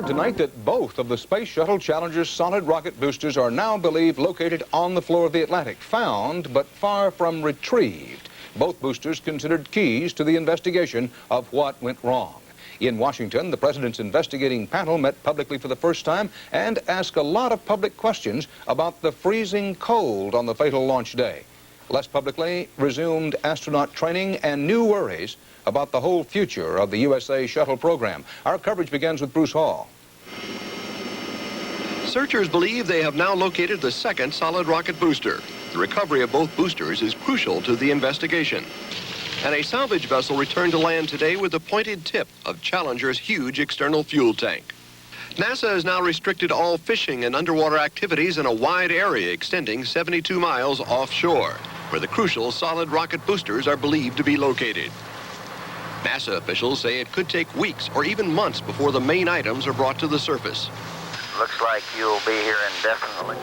learned tonight that both of the Space Shuttle Challenger's solid rocket boosters are now believed located on the floor of the Atlantic, found but far from retrieved. Both boosters considered keys to the investigation of what went wrong. In Washington, the president's investigating panel met publicly for the first time and asked a lot of public questions about the freezing cold on the fatal launch day. Less publicly, resumed astronaut training and new worries about the whole future of the USA shuttle program. Our coverage begins with Bruce Hall. Searchers believe they have now located the second solid rocket booster. The recovery of both boosters is crucial to the investigation. And a salvage vessel returned to land today with the pointed tip of Challenger's huge external fuel tank. NASA has now restricted all fishing and underwater activities in a wide area extending 72 miles offshore, where the crucial solid rocket boosters are believed to be located. NASA officials say it could take weeks or even months before the main items are brought to the surface. Looks like you'll be here indefinitely.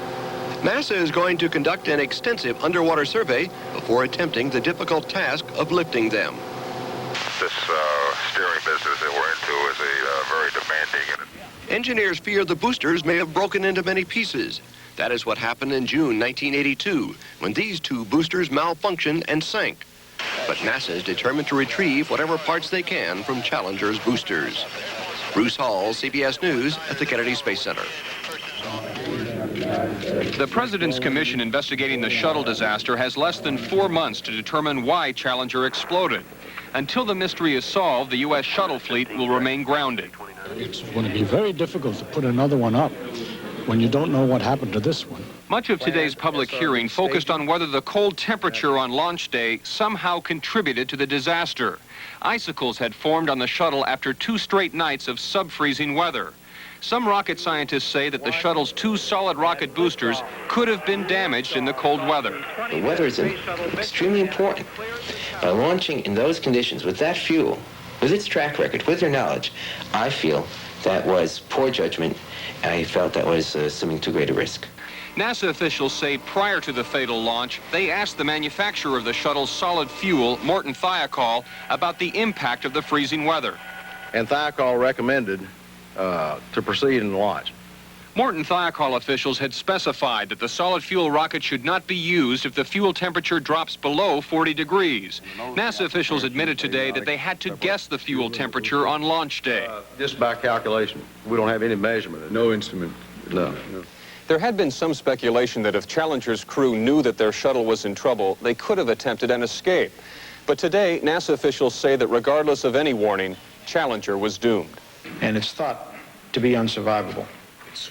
NASA is going to conduct an extensive underwater survey before attempting the difficult task of lifting them. This steering business that we're into is a very demanding. Engineers fear the boosters may have broken into many pieces. That is what happened in June 1982, when these two boosters malfunctioned and sank. But NASA is determined to retrieve whatever parts they can from Challenger's boosters. Bruce Hall, CBS News at the Kennedy Space Center. The President's Commission investigating the shuttle disaster has less than 4 months to determine why Challenger exploded. Until the mystery is solved, the U.S. shuttle fleet will remain grounded. It's going to be very difficult to put another one up when you don't know what happened to this one. Much of today's public hearing focused on whether the cold temperature on launch day somehow contributed to the disaster. Icicles had formed on the shuttle after 2 straight nights of sub-freezing weather. Some rocket scientists say that the shuttle's 2 solid rocket boosters could have been damaged in the cold weather. The weather is extremely important. By launching in those conditions with that fuel, with its track record, with their knowledge, I feel that was poor judgment. I felt that was assuming too great a risk. NASA officials say prior to the fatal launch, they asked the manufacturer of the shuttle's solid fuel, Morton Thiokol, about the impact of the freezing weather. And Thiokol recommended to proceed and launch. Morton Thiokol officials had specified that the solid fuel rocket should not be used if the fuel temperature drops below 40 degrees. NASA officials admitted today that they had to guess the fuel temperature on launch day. Just by calculation. We don't have any measurement. No instrument. No. There had been some speculation that if Challenger's crew knew that their shuttle was in trouble, they could have attempted an escape. But today, NASA officials say that regardless of any warning, Challenger was doomed. And it's thought to be unsurvivable.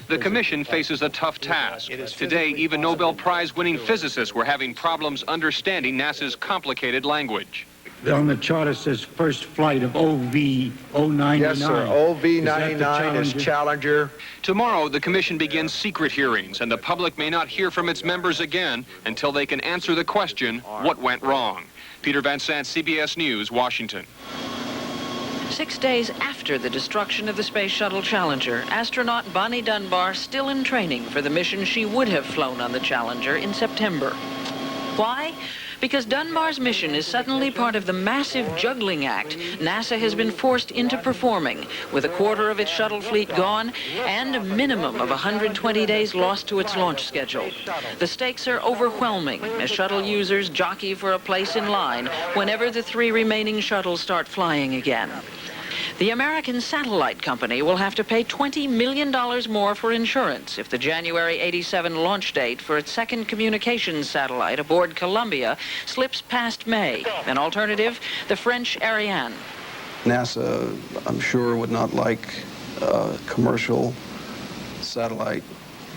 The commission faces a tough task. Today, even Nobel Prize-winning physicists were having problems understanding NASA's complicated language. On the chart it says first flight of OV-099. Yes, sir. OV-99 is Challenger. Tomorrow, the commission begins secret hearings, and the public may not hear from its members again until they can answer the question, what went wrong? Peter Van Sant, CBS News, Washington. 6 days after the destruction of the Space Shuttle Challenger, astronaut Bonnie Dunbar still in training for the mission she would have flown on the Challenger in September. Why? Because Dunbar's mission is suddenly part of the massive juggling act NASA has been forced into performing, with a quarter of its shuttle fleet gone and a minimum of 120 days lost to its launch schedule. The stakes are overwhelming as shuttle users jockey for a place in line whenever the 3 remaining shuttles start flying again. The American Satellite Company will have to pay $20 million more for insurance if the January '87 launch date for its second communications satellite aboard Columbia slips past May. An alternative, the French Ariane. NASA, I'm sure, would not like a commercial satellite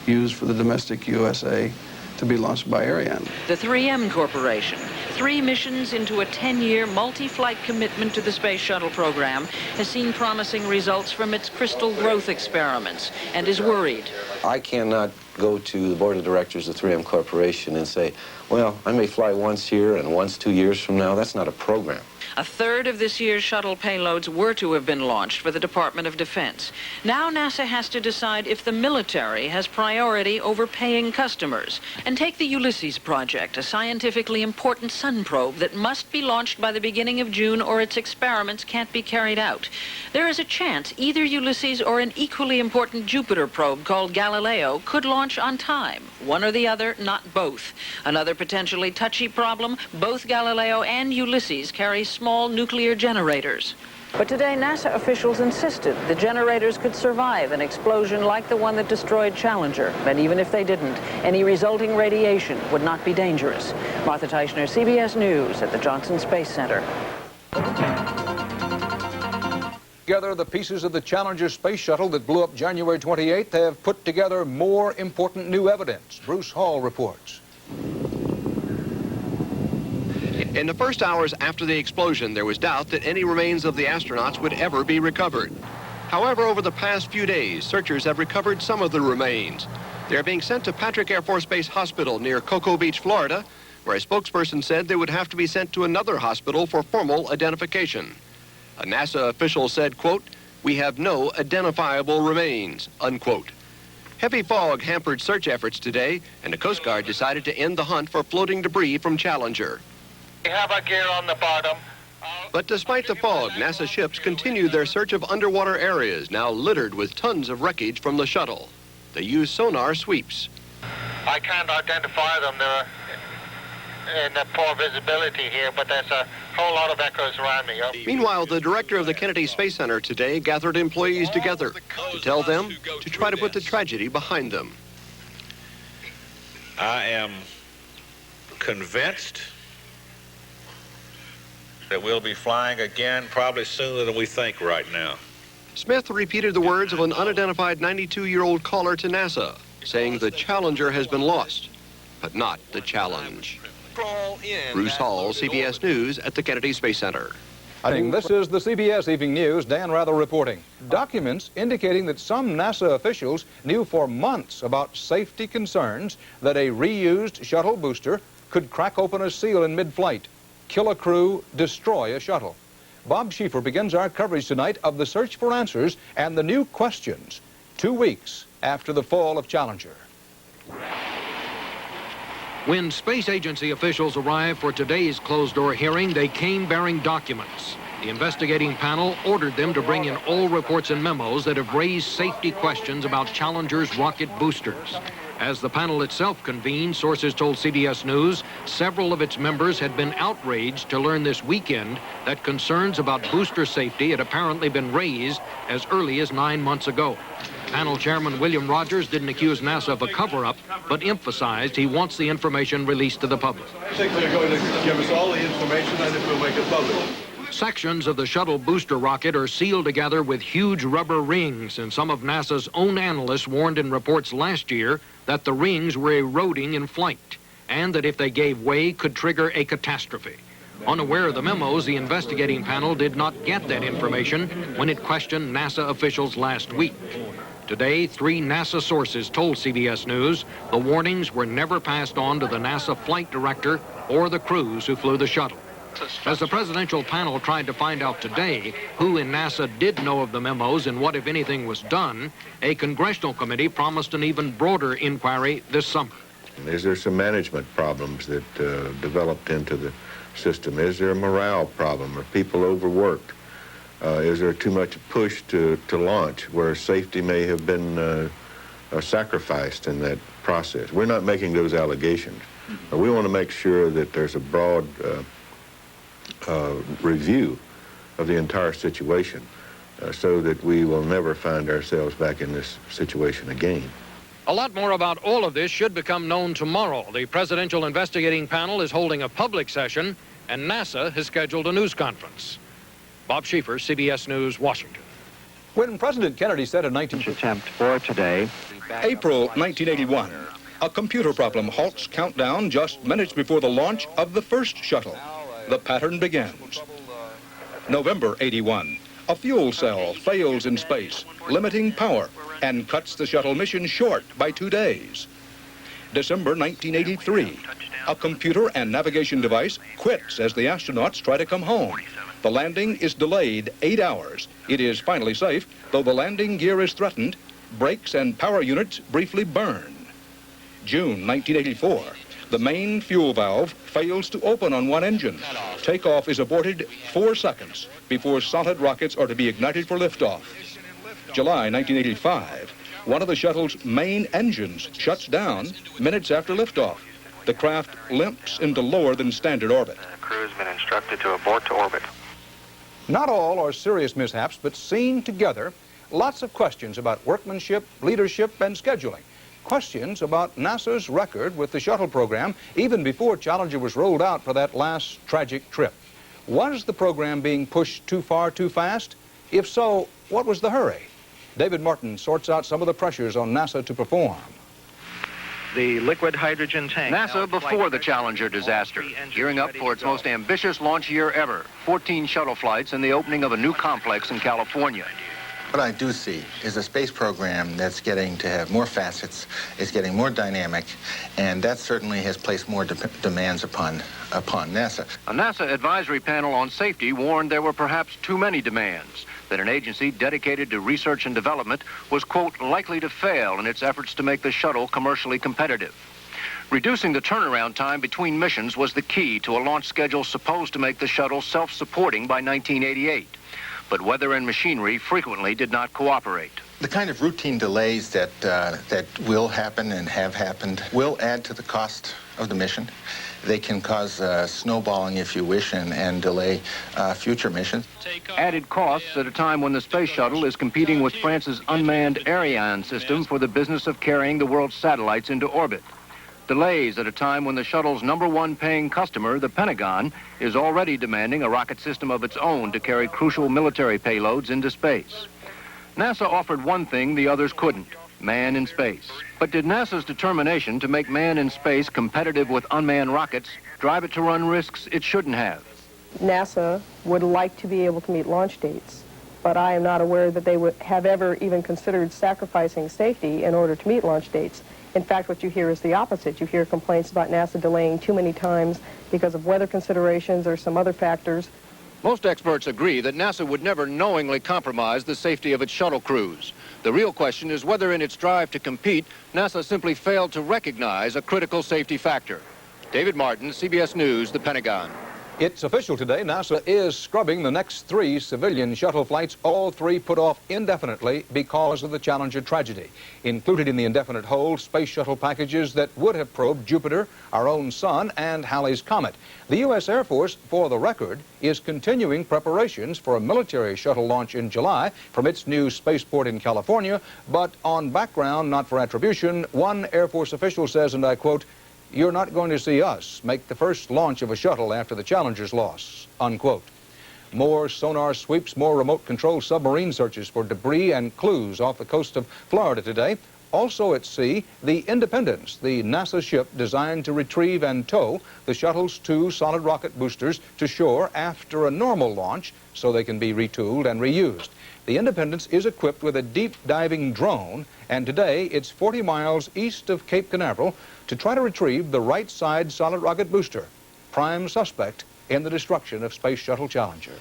used for the domestic USA to be launched by Ariane. The 3M Corporation, 3 missions into a 10-year multi-flight commitment to the Space Shuttle program, has seen promising results from its crystal growth experiments and is worried. I cannot go to the board of directors of 3M Corporation and say, well, I may fly once here and once 2 years from now. That's not a program. A third of this year's shuttle payloads were to have been launched for the Department of Defense. Now NASA has to decide if the military has priority over paying customers. And take the Ulysses project, a scientifically important sun probe that must be launched by the beginning of June or its experiments can't be carried out. There is a chance either Ulysses or an equally important Jupiter probe called Galileo could launch on time. One or the other, not both. Another potentially touchy problem, both Galileo and Ulysses carry small nuclear generators. But today, NASA officials insisted the generators could survive an explosion like the one that destroyed Challenger. And even if they didn't, any resulting radiation would not be dangerous. Martha Teichner, CBS News at the Johnson Space Center. Together, the pieces of the Challenger space shuttle that blew up January 28th have put together more important new evidence. Bruce Hall reports. In the first hours after the explosion, there was doubt that any remains of the astronauts would ever be recovered. However, over the past few days, searchers have recovered some of the remains. They are being sent to Patrick Air Force Base Hospital near Cocoa Beach, Florida, where a spokesperson said they would have to be sent to another hospital for formal identification. A NASA official said, quote, "We have no identifiable remains," unquote. Heavy fog hampered search efforts today, and the Coast Guard decided to end the hunt for floating debris from Challenger. We have our gear on the bottom. But despite the fog, NASA ships continued their search of underwater areas now littered with tons of wreckage from the shuttle. They use sonar sweeps. I can't identify them. They're in the poor visibility here, but there's a whole lot of echoes around me. Meanwhile, the director of the Kennedy Space Center today gathered employees together to tell them to try to put the tragedy behind them. I am convinced that we'll be flying again probably sooner than we think right now. Smith repeated the words of an unidentified 92-year-old caller to NASA, saying the Challenger has been lost, but not the challenge. Bruce Hall, CBS News at the Kennedy Space Center. This is the CBS Evening News. Dan Rather reporting. Documents indicating that some NASA officials knew for months about safety concerns that a reused shuttle booster could crack open a seal in mid-flight, kill a crew, destroy a shuttle. Bob Schieffer begins our coverage tonight of the search for answers and the new questions 2 weeks after the fall of Challenger. When space agency officials arrived for today's closed-door hearing, they came bearing documents. The investigating panel ordered them to bring in all reports and memos that have raised safety questions about Challenger's rocket boosters. As the panel itself convened, sources told CBS News several of its members had been outraged to learn this weekend that concerns about booster safety had apparently been raised as early as 9 months ago. Panel Chairman William Rogers didn't accuse NASA of a cover-up, but emphasized he wants the information released to the public. I think they're going to give us all the information and it will make it public. Sections of the shuttle booster rocket are sealed together with huge rubber rings, and some of NASA's own analysts warned in reports last year that the rings were eroding in flight, and that if they gave way, could trigger a catastrophe. Unaware of the memos, the investigating panel did not get that information when it questioned NASA officials last week. Today, 3 NASA sources told CBS News the warnings were never passed on to the NASA flight director or the crews who flew the shuttle. As the presidential panel tried to find out today who in NASA did know of the memos and what, if anything, was done, a congressional committee promised an even broader inquiry this summer. Is there some management problems that developed into the system? Is there a morale problem? Are people overworked? Is there too much push to launch where safety may have been sacrificed in that process? We're not making those allegations. We want to make sure that there's a broad review of the entire situation so that we will never find ourselves back in this situation again. A lot more about all of this should become known tomorrow. The Presidential Investigating Panel is holding a public session, and NASA has scheduled a news conference. Bob Schieffer, CBS News, Washington. When President Kennedy said in attempt for today, April 1981, a computer problem halts countdown just minutes before the launch of the first shuttle. The pattern begins. November 81, a fuel cell fails in space, limiting power, and cuts the shuttle mission short by 2 days. December 1983, a computer and navigation device quits as the astronauts try to come home. The landing is delayed 8 hours. It is finally safe, though the landing gear is threatened. Brakes and power units briefly burn. June 1984. The main fuel valve fails to open on one engine. Takeoff is aborted 4 seconds before solid rockets are to be ignited for liftoff. July 1985. One of the shuttle's main engines shuts down minutes after liftoff. The craft limps into lower than standard orbit. Crew's been instructed to abort to orbit. Not all are serious mishaps, but seen together, lots of questions about workmanship, leadership, and scheduling. Questions about NASA's record with the shuttle program, even before Challenger was rolled out for that last tragic trip. Was the program being pushed too far, too fast? If so, what was the hurry? David Martin sorts out some of the pressures on NASA to perform. The liquid hydrogen tank. NASA before the Challenger disaster, gearing up for its most ambitious launch year ever. 14 shuttle flights and the opening of a new complex in California. What I do see is a space program that's getting to have more facets, it's getting more dynamic, and that certainly has placed more demands upon NASA. A NASA advisory panel on safety warned there were perhaps too many demands, that an agency dedicated to research and development was, quote, likely to fail in its efforts to make the shuttle commercially competitive. Reducing the turnaround time between missions was the key to a launch schedule supposed to make the shuttle self-supporting by 1988. But weather and machinery frequently did not cooperate. The kind of routine delays that will happen and have happened will add to the cost of the mission. They can cause snowballing, if you wish, and delay future missions. Added costs at a time when the space shuttle is competing with France's unmanned Ariane system for the business of carrying the world's satellites into orbit. Delays at a time when the shuttle's #1 paying customer, the Pentagon, is already demanding a rocket system of its own to carry crucial military payloads into space. NASA offered one thing the others couldn't: man in space. But did NASA's determination to make man in space competitive with unmanned rockets drive it to run risks it shouldn't have? NASA would like to be able to meet launch dates, but I am not aware that they would have ever even considered sacrificing safety in order to meet launch dates. In fact, what you hear is the opposite. You hear complaints about NASA delaying too many times because of weather considerations or some other factors. Most experts agree that NASA would never knowingly compromise the safety of its shuttle crews. The real question is whether in its drive to compete, NASA simply failed to recognize a critical safety factor. David Martin, CBS News, the Pentagon. It's official today. NASA is scrubbing the next 3 civilian shuttle flights, all 3 put off indefinitely because of the Challenger tragedy. Included in the indefinite hold, space shuttle packages that would have probed Jupiter, our own sun, and Halley's Comet. The U.S. Air Force, for the record, is continuing preparations for a military shuttle launch in July from its new spaceport in California, but on background, not for attribution, one Air Force official says, and I quote, "You're not going to see us make the first launch of a shuttle after the Challenger's loss," unquote. More sonar sweeps, more remote control submarine searches for debris and clues off the coast of Florida today. Also at sea, the Independence, the NASA ship designed to retrieve and tow the shuttle's 2 solid rocket boosters to shore after a normal launch so they can be retooled and reused. The Independence is equipped with a deep diving drone, and today it's 40 miles east of Cape Canaveral to try to retrieve the right side solid rocket booster, prime suspect in the destruction of Space Shuttle Challenger.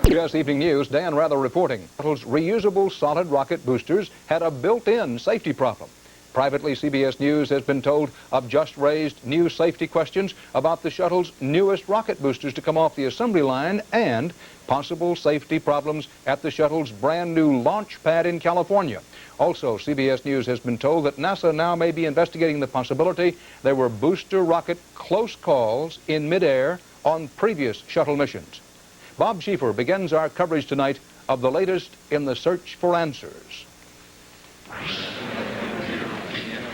CBS Evening News, Dan Rather reporting. Shuttle's reusable solid rocket boosters had a built-in safety problem. Privately, CBS News has been told of just raised new safety questions about the shuttle's newest rocket boosters to come off the assembly line and possible safety problems at the shuttle's brand new launch pad in California. Also, CBS News has been told that NASA now may be investigating the possibility there were booster rocket close calls in midair on previous shuttle missions. Bob Schieffer begins our coverage tonight of the latest in the search for answers.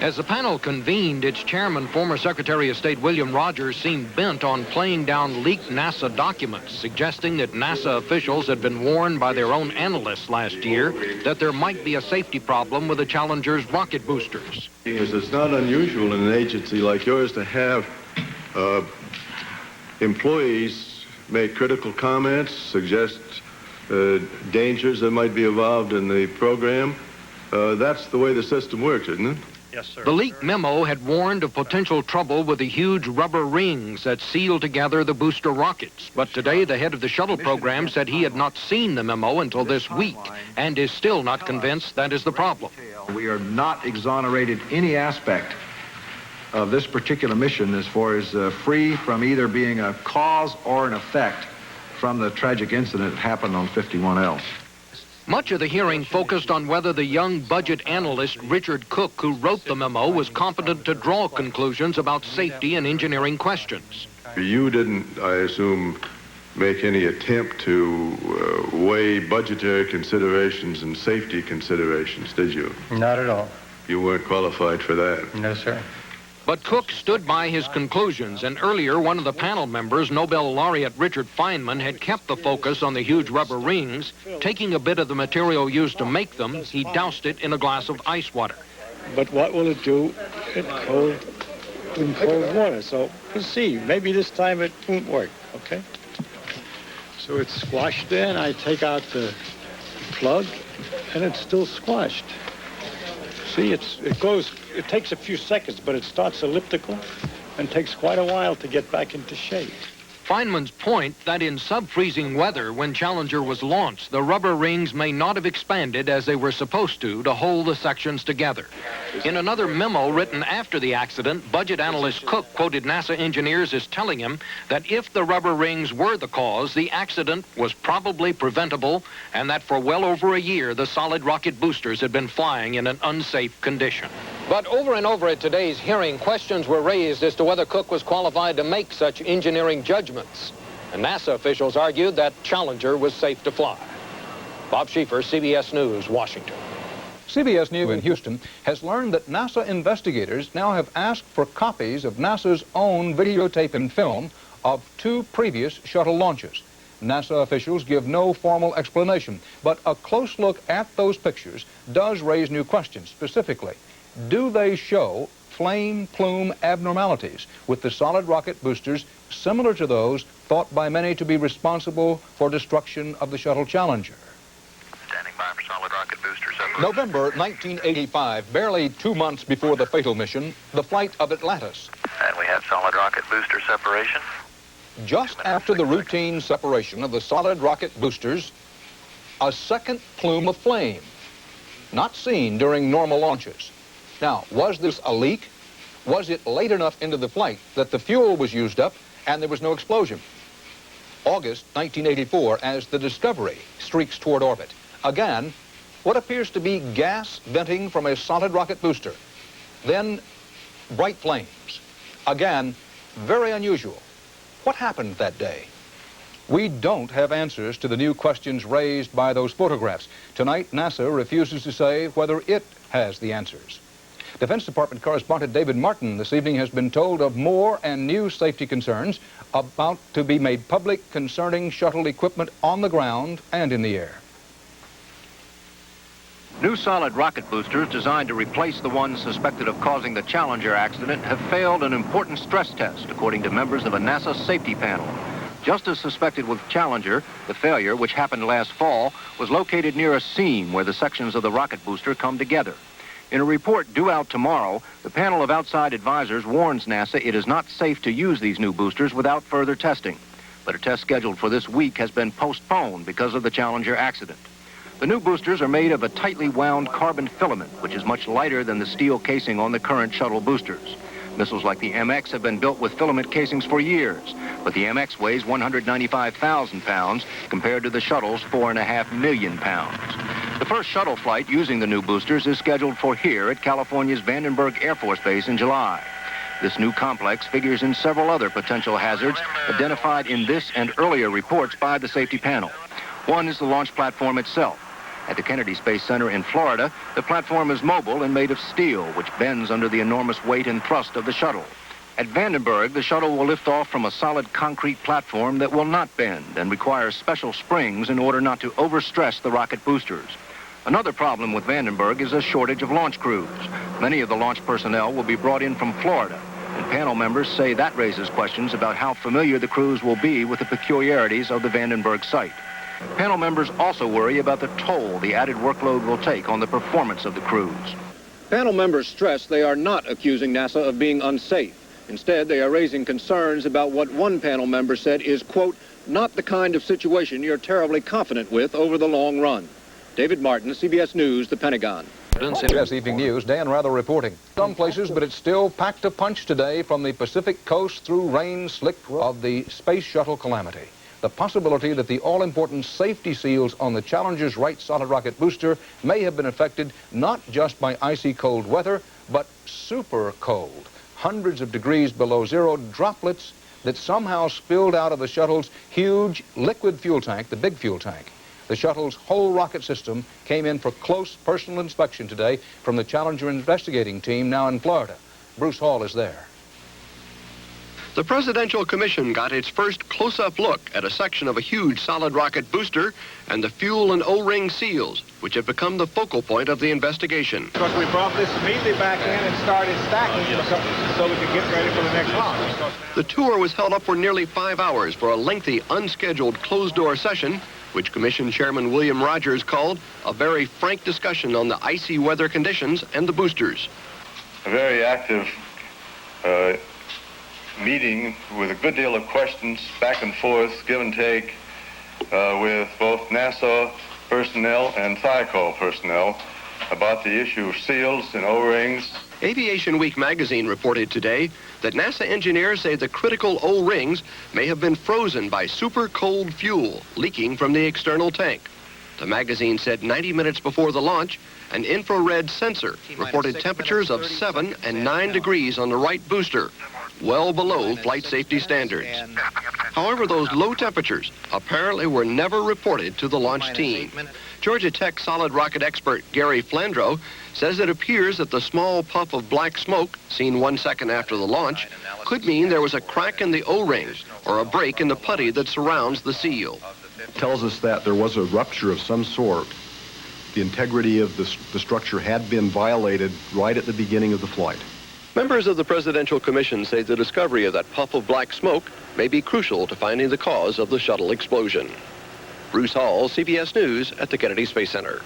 As the panel convened, its chairman, former Secretary of State William Rogers, seemed bent on playing down leaked NASA documents, suggesting that NASA officials had been warned by their own analysts last year that there might be a safety problem with the Challenger's rocket boosters. Because it's not unusual in an agency like yours to have employees make critical comments, suggest dangers that might be involved in the program. That's the way the system works, isn't it? Yes, sir. The leaked memo had warned of potential trouble with the huge rubber rings that seal together the booster rockets. But today, the head of the shuttle program said he had not seen the memo until this week and is still not convinced that is the problem. We are not exonerated any aspect of this particular mission as far as free from either being a cause or an effect from the tragic incident that happened on 51L. Much of the hearing focused on whether the young budget analyst Richard Cook, who wrote the memo, was competent to draw conclusions about safety and engineering questions. You didn't, I assume, make any attempt to weigh budgetary considerations and safety considerations, did you? Not at all. You weren't qualified for that? No, sir. But Cook stood by his conclusions, and earlier one of the panel members, Nobel laureate Richard Feynman, had kept the focus on the huge rubber rings. Taking a bit of the material used to make them, he doused it in a glass of ice water. But what will it do in cold water? So we'll see. Maybe this time it won't work, okay? So it's squashed there, and I take out the plug, and it's still squashed. See, it takes a few seconds, but it starts elliptical and takes quite a while to get back into shape. Feynman's point that in sub-freezing weather when Challenger was launched, the rubber rings may not have expanded as they were supposed to hold the sections together. In another memo written after the accident, budget analyst Cook quoted NASA engineers as telling him that if the rubber rings were the cause, the accident was probably preventable, and that for well over a year, the solid rocket boosters had been flying in an unsafe condition. But over and over at today's hearing, questions were raised as to whether Cook was qualified to make such engineering judgments. And NASA officials argued that Challenger was safe to fly. Bob Schieffer, CBS News, Washington. CBS News in Houston has learned that NASA investigators now have asked for copies of NASA's own videotape and film of 2 previous shuttle launches. NASA officials give no formal explanation, but a close look at those pictures does raise new questions. Specifically, do they show flame plume abnormalities with the solid rocket boosters similar to those thought by many to be responsible for destruction of the shuttle Challenger? Standing by for solid rocket boosters. November 1985, barely 2 months before the fatal mission, the flight of Atlantis. And we have solid rocket booster separation. Just after the routine separation of the solid rocket boosters, a second plume of flame, not seen during normal launches. Now, was this a leak? Was it late enough into the flight that the fuel was used up and there was no explosion? August 1984, as the Discovery streaks toward orbit. Again, what appears to be gas venting from a solid rocket booster. Then, bright flames. Again, very unusual. What happened that day? We don't have answers to the new questions raised by those photographs. Tonight, NASA refuses to say whether it has the answers. Defense Department correspondent David Martin this evening has been told of more and new safety concerns about to be made public concerning shuttle equipment on the ground and in the air. New solid rocket boosters designed to replace the ones suspected of causing the Challenger accident have failed an important stress test, according to members of a NASA safety panel. Just as suspected with Challenger, the failure, which happened last fall, was located near a seam where the sections of the rocket booster come together. In a report due out tomorrow, the panel of outside advisors warns NASA it is not safe to use these new boosters without further testing. But a test scheduled for this week has been postponed because of the Challenger accident. The new boosters are made of a tightly wound carbon filament, which is much lighter than the steel casing on the current shuttle boosters. Missiles like the MX have been built with filament casings for years, but the MX weighs 195,000 pounds compared to the shuttle's 4.5 million pounds. The first shuttle flight using the new boosters is scheduled for here at California's Vandenberg Air Force Base in July. This new complex figures in several other potential hazards identified in this and earlier reports by the safety panel. One is the launch platform itself. At the Kennedy Space Center in Florida, the platform is mobile and made of steel, which bends under the enormous weight and thrust of the shuttle. At Vandenberg, the shuttle will lift off from a solid concrete platform that will not bend and requires special springs in order not to overstress the rocket boosters. Another problem with Vandenberg is a shortage of launch crews. Many of the launch personnel will be brought in from Florida, and panel members say that raises questions about how familiar the crews will be with the peculiarities of the Vandenberg site. Panel members also worry about the toll the added workload will take on the performance of the crews. Panel members stress they are not accusing NASA of being unsafe. Instead, they are raising concerns about what one panel member said is, quote, not the kind of situation you're terribly confident with over the long run. David Martin, CBS News, the Pentagon. CBS Evening News, Dan Rather reporting. Some places, but it's still packed a punch today from the Pacific coast through rain slick of the space shuttle calamity. The possibility that the all-important safety seals on the Challenger's right solid rocket booster may have been affected not just by icy cold weather, but super cold. Hundreds of degrees below zero, droplets that somehow spilled out of the shuttle's huge liquid fuel tank, the big fuel tank. The shuttle's whole rocket system came in for close personal inspection today from the Challenger investigating team now in Florida. Bruce Hall is there. The Presidential Commission got its first close-up look at a section of a huge solid rocket booster and the fuel and O-ring seals, which have become the focal point of the investigation. Because we brought this immediately back in and started stacking so we could get ready for the next launch. The tour was held up for nearly 5 hours for a lengthy, unscheduled closed-door session, which Commission Chairman William Rogers called a very frank discussion on the icy weather conditions and the boosters. A very active meeting with a good deal of questions, back and forth, give and take, with both NASA personnel and THICO personnel about the issue of seals and O-rings. Aviation Week magazine reported today that NASA engineers say the critical O-rings may have been frozen by super cold fuel leaking from the external tank. The magazine said 90 minutes before the launch, an infrared sensor reported temperatures of 7 and 9 degrees on the right booster, well below flight safety standards. However, those low temperatures apparently were never reported to the launch team. Georgia Tech solid rocket expert Gary Flandreau says it appears that the small puff of black smoke seen 1 second after the launch could mean there was a crack in the O-rings or a break in the putty that surrounds the seal. It tells us that there was a rupture of some sort. The integrity of the structure had been violated right at the beginning of the flight. Members of the Presidential Commission say the discovery of that puff of black smoke may be crucial to finding the cause of the shuttle explosion. Bruce Hall, CBS News at the Kennedy Space Center.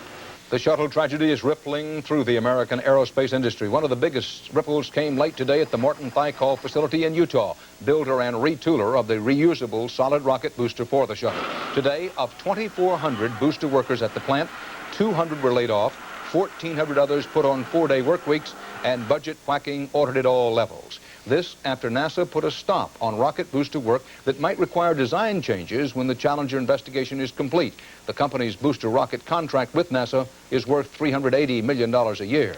The shuttle tragedy is rippling through the American aerospace industry. One of the biggest ripples came late today at the Morton Thiokol facility in Utah, builder and retooler of the reusable solid rocket booster for the shuttle. Today, of 2,400 booster workers at the plant, 200 were laid off, 1,400 others put on 4-day work weeks, and budget whacking ordered at all levels. This after NASA put a stop on rocket booster work that might require design changes when the Challenger investigation is complete. The company's booster rocket contract with NASA is worth $380 million a year.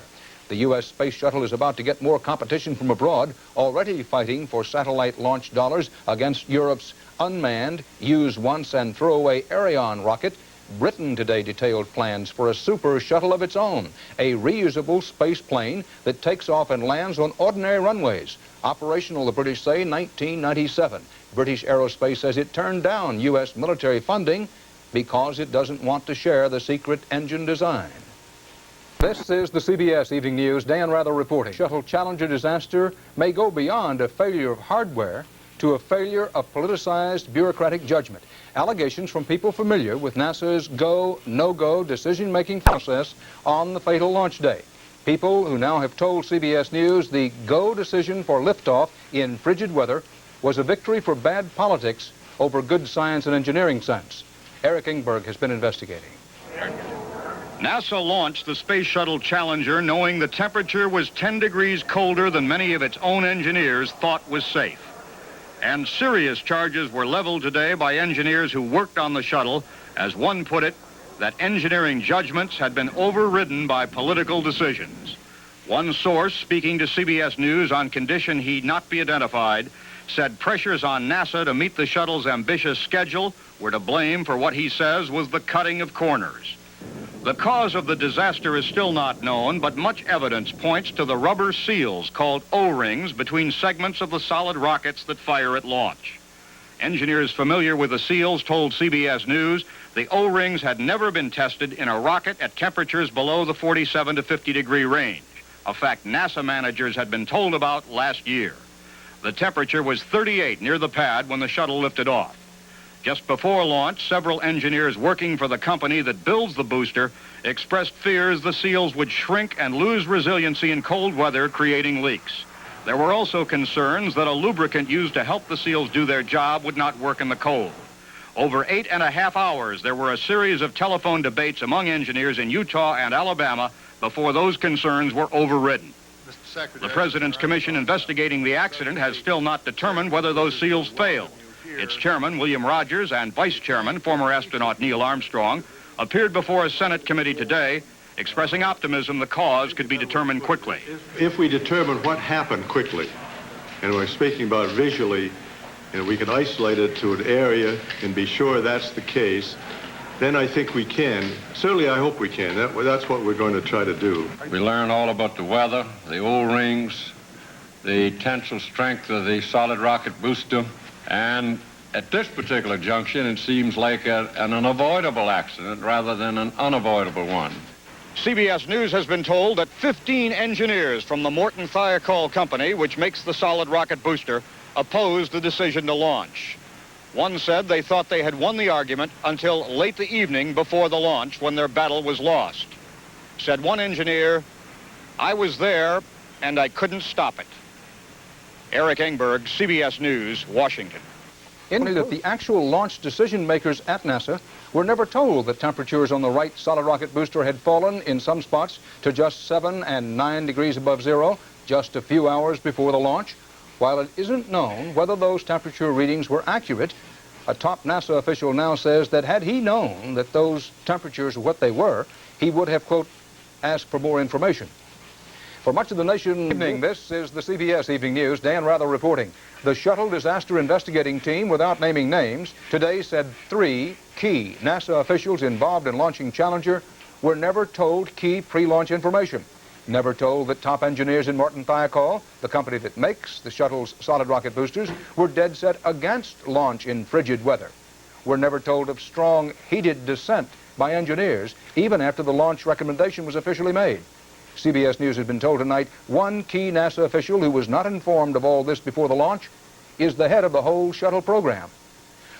The U.S. space shuttle is about to get more competition from abroad, already fighting for satellite launch dollars against Europe's unmanned, use once and throw away Ariane rocket. Britain today detailed plans for a super shuttle of its own, a reusable space plane that takes off and lands on ordinary runways. Operational, the British say, 1997. British Aerospace says it turned down U.S. military funding because it doesn't want to share the secret engine design. This is the CBS Evening News. Dan Rather reporting. Shuttle Challenger disaster may go beyond a failure of hardware to a failure of politicized bureaucratic judgment. Allegations from people familiar with NASA's go, no-go decision-making process on the fatal launch day. People who now have told CBS News the go decision for liftoff in frigid weather was a victory for bad politics over good science and engineering sense. Eric Ingberg has been investigating. NASA launched the Space Shuttle Challenger knowing the temperature was 10 degrees colder than many of its own engineers thought was safe. And serious charges were leveled today by engineers who worked on the shuttle, as one put it, that engineering judgments had been overridden by political decisions. One source, speaking to CBS News on condition he not be identified, said pressures on NASA to meet the shuttle's ambitious schedule were to blame for what he says was the cutting of corners. The cause of the disaster is still not known, but much evidence points to the rubber seals called O-rings between segments of the solid rockets that fire at launch. Engineers familiar with the seals told CBS News the O-rings had never been tested in a rocket at temperatures below the 47 to 50 degree range, a fact NASA managers had been told about last year. The temperature was 38 near the pad when the shuttle lifted off. Just before launch, several engineers working for the company that builds the booster expressed fears the seals would shrink and lose resiliency in cold weather, creating leaks. There were also concerns that a lubricant used to help the seals do their job would not work in the cold. Over 8.5 hours, there were a series of telephone debates among engineers in Utah and Alabama before those concerns were overridden. The President's Commission investigating the accident has still not determined whether those seals failed. Its chairman, William Rogers, and vice chairman, former astronaut Neil Armstrong, appeared before a Senate committee today, expressing optimism the cause could be determined quickly. If we determine what happened quickly, and we're speaking about visually, and we can isolate it to an area and be sure that's the case, then I think we can. Certainly, I hope we can. That's what we're going to try to do. We learned all about the weather, the O-rings, the tensile strength of the solid rocket booster, and at this particular junction, it seems like an unavoidable accident rather than an unavoidable one. CBS News has been told that 15 engineers from the Morton Thiokol company, which makes the solid rocket booster, opposed the decision to launch. One said they thought they had won the argument until late the evening before the launch when their battle was lost. Said one engineer, "I was there and I couldn't stop it." Eric Engberg, CBS News, Washington. Indicated that the actual launch decision makers at NASA were never told that temperatures on the right solid rocket booster had fallen in some spots to just 7 and 9 degrees above zero just a few hours before the launch. While it isn't known whether those temperature readings were accurate, a top NASA official now says that had he known that those temperatures were what they were, he would have, quote, asked for more information. For much of the nation evening, this is the CBS Evening News. Dan Rather reporting. The shuttle disaster investigating team, without naming names, today said 3 key NASA officials involved in launching Challenger were never told key pre-launch information. Never told that top engineers in Morton Thiokol, the company that makes the shuttle's solid rocket boosters, were dead set against launch in frigid weather. Were never told of strong, heated dissent by engineers, even after the launch recommendation was officially made. CBS News has been told tonight one key NASA official who was not informed of all this before the launch is the head of the whole shuttle program.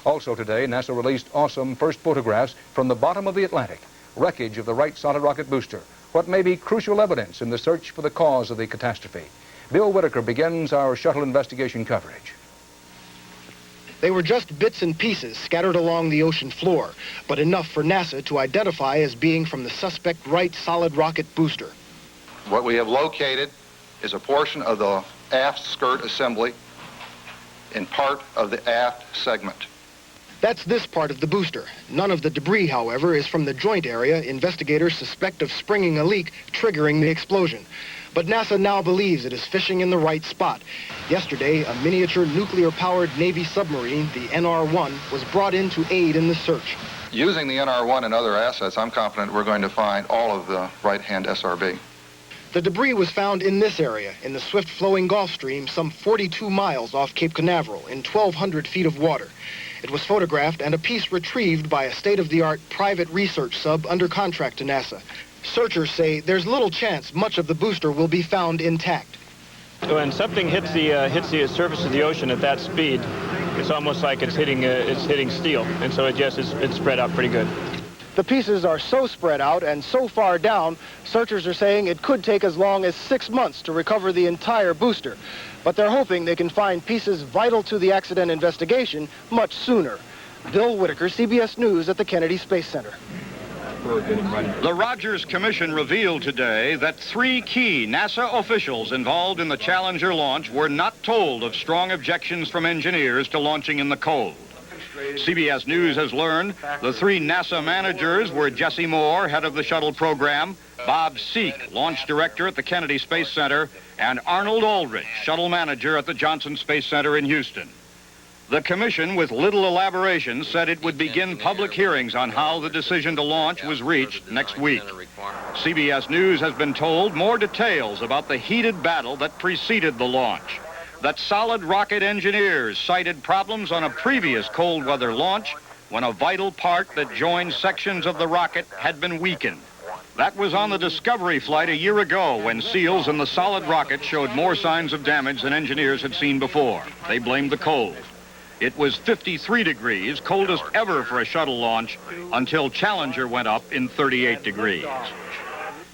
Also today, NASA released awesome first photographs from the bottom of the Atlantic, wreckage of the right solid rocket booster, what may be crucial evidence in the search for the cause of the catastrophe. Bill Whitaker begins our shuttle investigation coverage. They were just bits and pieces scattered along the ocean floor, but enough for NASA to identify as being from the suspect right solid rocket booster. What we have located is a portion of the aft skirt assembly in part of the aft segment. That's this part of the booster. None of the debris, however, is from the joint area investigators suspect of springing a leak, triggering the explosion. But NASA now believes it is fishing in the right spot. Yesterday, a miniature nuclear-powered Navy submarine, the NR-1, was brought in to aid in the search. Using the NR-1 and other assets, I'm confident we're going to find all of the right-hand SRB. The debris was found in this area, in the swift-flowing Gulf Stream, some 42 miles off Cape Canaveral, in 1,200 feet of water. It was photographed and a piece retrieved by a state-of-the-art private research sub under contract to NASA. Searchers say there's little chance much of the booster will be found intact. When something hits the surface of the ocean at that speed, it's almost like it's hitting steel, and so it's spread out pretty good. The pieces are so spread out and so far down, searchers are saying it could take as long as 6 months to recover the entire booster. But they're hoping they can find pieces vital to the accident investigation much sooner. Bill Whitaker, CBS News at the Kennedy Space Center. The Rogers Commission revealed today that 3 key NASA officials involved in the Challenger launch were not told of strong objections from engineers to launching in the cold. CBS News has learned the 3 NASA managers were Jesse Moore, head of the shuttle program, Bob Seek, launch director at the Kennedy Space Center, and Arnold Aldrich, shuttle manager at the Johnson Space Center in Houston. The commission, with little elaboration, said it would begin public hearings on how the decision to launch was reached next week. CBS News has been told more details about the heated battle that preceded the launch. That solid rocket engineers cited problems on a previous cold weather launch when a vital part that joined sections of the rocket had been weakened. That was on the Discovery flight a year ago when seals in the solid rocket showed more signs of damage than engineers had seen before. They blamed the cold. It was 53 degrees, coldest ever for a shuttle launch, until Challenger went up in 38 degrees.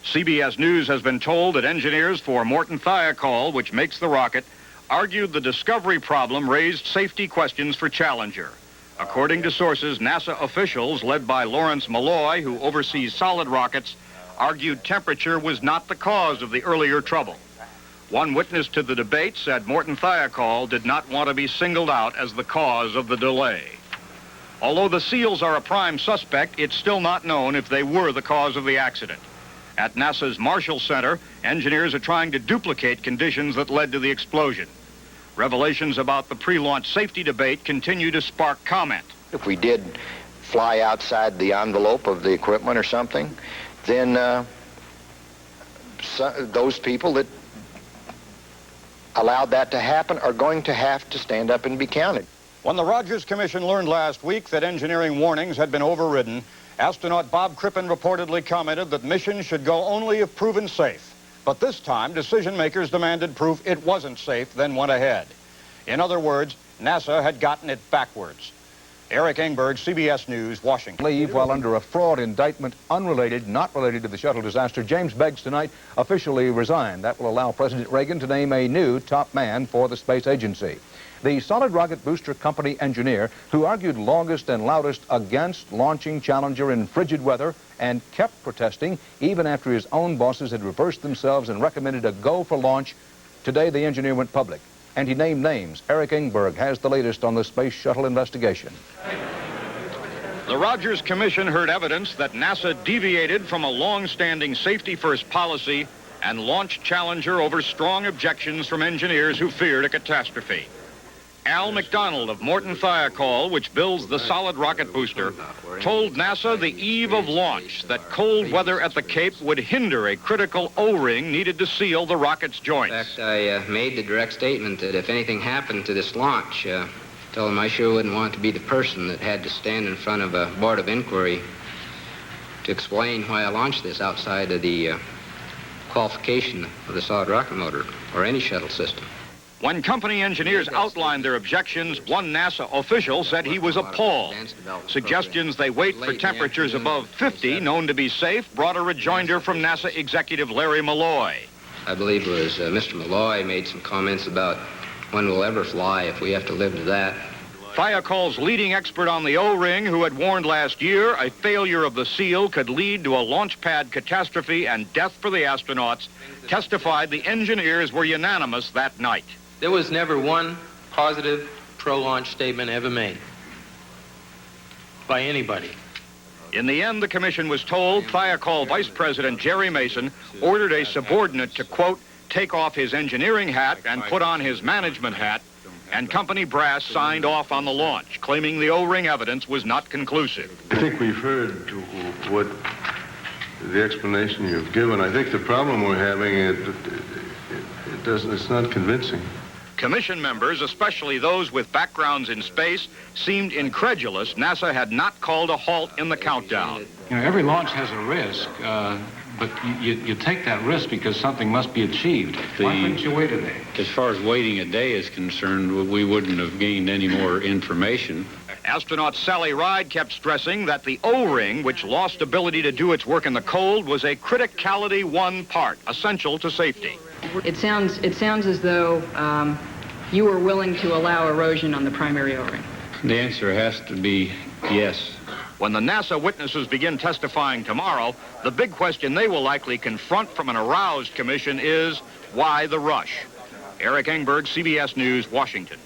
CBS News has been told that engineers for Morton Thiokol, which makes the rocket, argued the discovery problem raised safety questions for Challenger. According to sources, NASA officials, led by Lawrence Malloy, who oversees solid rockets, argued temperature was not the cause of the earlier trouble. One witness to the debate said Morton Thiokol did not want to be singled out as the cause of the delay. Although the SEALs are a prime suspect, it's still not known if they were the cause of the accident. At NASA's Marshall Center, engineers are trying to duplicate conditions that led to the explosion. Revelations about the pre-launch safety debate continue to spark comment. If we did fly outside the envelope of the equipment or something, then those people that allowed that to happen are going to have to stand up and be counted. When the Rogers Commission learned last week that engineering warnings had been overridden, astronaut Bob Crippen reportedly commented that missions should go only if proven safe. But this time, decision makers demanded proof it wasn't safe, then went ahead. In other words, NASA had gotten it backwards. Eric Engberg, CBS News, Washington. Leave while under a fraud indictment not related to the shuttle disaster. James Beggs tonight officially resigned. That will allow President Reagan to name a new top man for the space agency. The solid rocket booster company engineer who argued longest and loudest against launching Challenger in frigid weather and kept protesting even after his own bosses had reversed themselves and recommended a go for launch. Today the engineer went public. And he named names. Eric Engberg has the latest on the space shuttle investigation. The Rogers Commission heard evidence that NASA deviated from a long-standing safety-first policy and launched Challenger over strong objections from engineers who feared a catastrophe. Al McDonald of Morton Thiokol, which builds the solid rocket booster, told NASA the eve of launch that cold weather at the Cape would hinder a critical O-ring needed to seal the rocket's joints. In fact, I made the direct statement that if anything happened to this launch, told him I sure wouldn't want to be the person that had to stand in front of a board of inquiry to explain why I launched this outside of the qualification of the solid rocket motor or any shuttle system. When company engineers outlined their objections, one NASA official said he was appalled. Suggestions they wait for temperatures above 50, known to be safe, brought a rejoinder from NASA executive Larry Malloy. I believe it was Mr. Malloy made some comments about when we'll ever fly if we have to live to that. Thiokol's leading expert on the O-ring, who had warned last year a failure of the seal could lead to a launch pad catastrophe and death for the astronauts, testified the engineers were unanimous that night. There was never one positive pro-launch statement ever made by anybody. In the end, the commission was told Thiokol Vice President Jerry Mason ordered a subordinate to, quote, take off his engineering hat and put on his management hat, and company brass signed off on the launch, claiming the O-ring evidence was not conclusive. I think we've heard what the explanation you've given. I think the problem we're having, it's not convincing. Commission members, especially those with backgrounds in space, seemed incredulous NASA had not called a halt in the countdown. You know, every launch has a risk, but you take that risk because something must be achieved. Why couldn't you wait a day? As far as waiting a day is concerned, we wouldn't have gained any more information. Astronaut Sally Ride kept stressing that the O-ring, which lost ability to do its work in the cold, was a criticality 1 part, essential to safety. It sounds as though you were willing to allow erosion on the primary O-ring. The answer has to be yes. When the NASA witnesses begin testifying tomorrow, the big question they will likely confront from an aroused commission is, why the rush? Eric Engberg, CBS News, Washington.